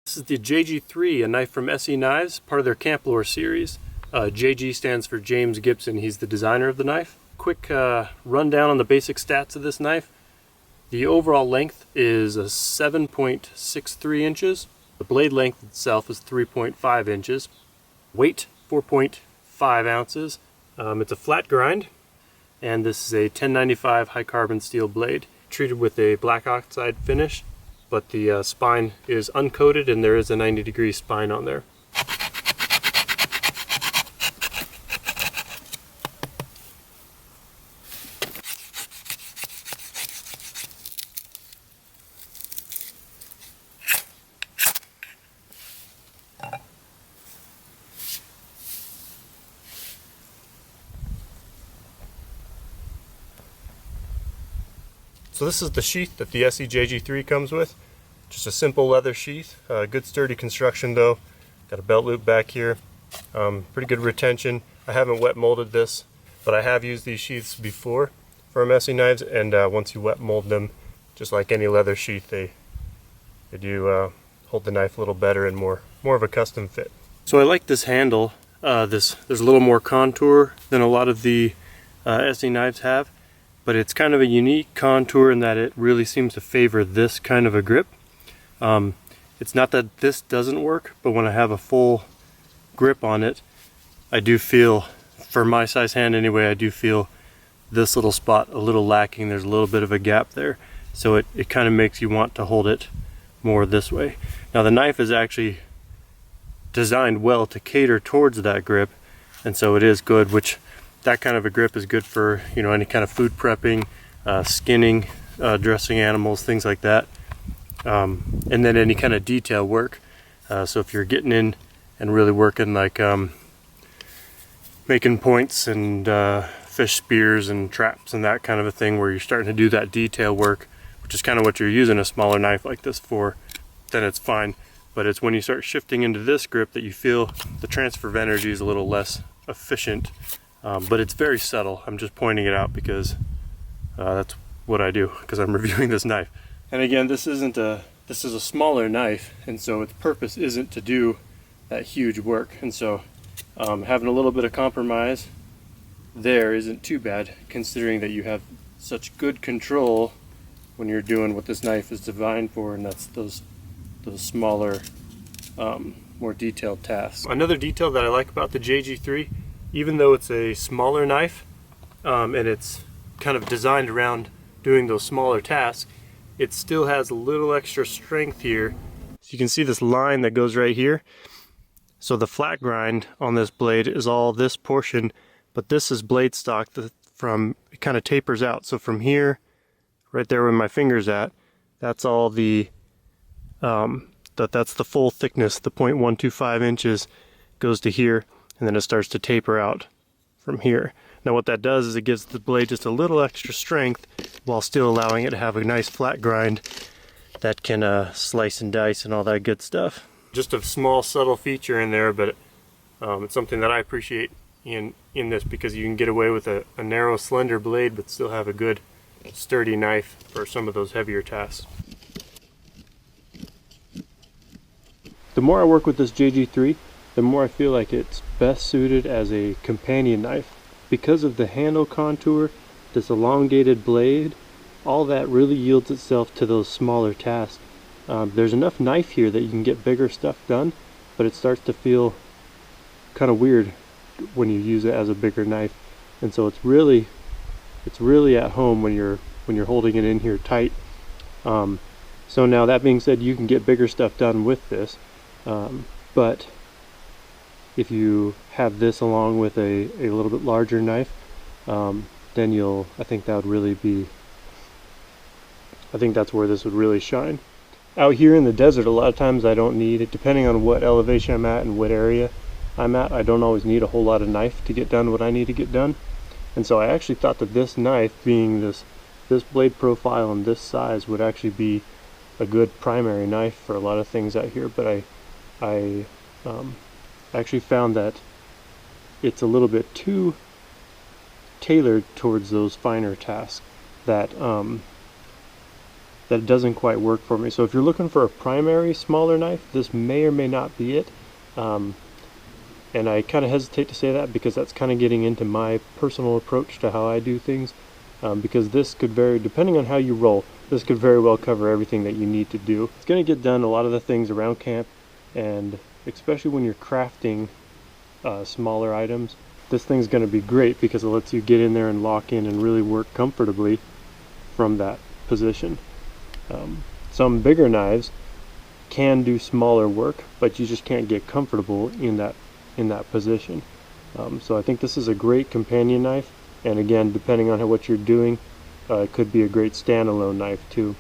This is the JG3, a knife from ESEE Knives, part of their Camplore series. JG stands for James Gibson. He's the designer of the knife. Quick rundown on the basic stats of this knife. The overall length is 7.63 inches. The blade length itself is 3.5 inches. Weight, 4.5 ounces. It's a flat grind, and this is a 1095 high carbon steel blade, treated with a black oxide finish, but the spine is uncoated and there is a 90-degree spine on there. So this is the sheath that the ESEE JG3 comes with. Just a simple leather sheath. Good sturdy construction though. Got a belt loop back here. Pretty good retention. I haven't wet molded this, but I have used these sheaths before from ESEE Knives, and once you wet mold them, just like any leather sheath, they do hold the knife a little better and more of a custom fit. So I like this handle. There's a little more contour than a lot of the ESEE Knives have. But it's kind of a unique contour in that it really seems to favor this kind of a grip. It's not that this doesn't work, but when I have a full grip on it, I do feel, for my size hand anyway, I do feel this little spot a little lacking. There's a little bit of a gap there. So it kind of makes you want to hold it more this way. Now the knife is actually designed well to cater towards that grip, and so it is good, which that kind of a grip is good for, you know, any kind of food prepping, skinning, dressing animals, things like that. And then any kind of detail work. So if you're getting in and really working like making points and fish spears and traps and that kind of a thing, where you're starting to do that detail work, which is kind of what you're using a smaller knife like this for, then it's fine. But it's when you start shifting into this grip that you feel the transfer of energy is a little less efficient. But it's very subtle. I'm just pointing it out because that's what I do, because I'm reviewing this knife. And again, this is a smaller knife, and so its purpose isn't to do that huge work. And so having a little bit of compromise there isn't too bad, considering that you have such good control when you're doing what this knife is designed for, and that's those smaller, more detailed tasks. Another detail that I like about the JG3, even though it's a smaller knife and it's kind of designed around doing those smaller tasks, it still has a little extra strength here. So you can see this line that goes right here. So the flat grind on this blade is all this portion, but this is blade stock it kind of tapers out. So from here, right there where my finger's at, that's all the that's the full thickness. The 0.125 inches goes to here, and then it starts to taper out from here. Now what that does is it gives the blade just a little extra strength while still allowing it to have a nice flat grind that can slice and dice and all that good stuff. Just a small subtle feature in there, but it's something that I appreciate in this, because you can get away with a narrow, slender blade but still have a good sturdy knife for some of those heavier tasks. The more I work with this JG3, the more I feel like it's best suited as a companion knife. Because of the handle contour, this elongated blade, all that really yields itself to those smaller tasks. There's enough knife here that you can get bigger stuff done, but it starts to feel kind of weird when you use it as a bigger knife. And so it's really at home when you're holding it in here tight. So now that being said, you can get bigger stuff done with this, but if you have this along with a little bit larger knife, then I think that's where this would really shine. Out here in the desert, a lot of times I don't need it, depending on what elevation I'm at and what area I'm at, I don't always need a whole lot of knife to get done what I need to get done. And so I actually thought that this knife, being this blade profile and this size, would actually be a good primary knife for a lot of things out here. But I actually found that it's a little bit too tailored towards those finer tasks that that it doesn't quite work for me. So if you're looking for a primary smaller knife, this may or may not be it. And I kind of hesitate to say that because that's kind of getting into my personal approach to how I do things, because this could vary depending on how you roll. This could very well cover everything that you need to do. It's going to get done a lot of the things around camp, and especially when you're crafting smaller items, this thing's going to be great because it lets you get in there and lock in and really work comfortably from that position. Some bigger knives can do smaller work, but you just can't get comfortable in that position. So I think this is a great companion knife, and again, depending on what you're doing, it could be a great standalone knife too.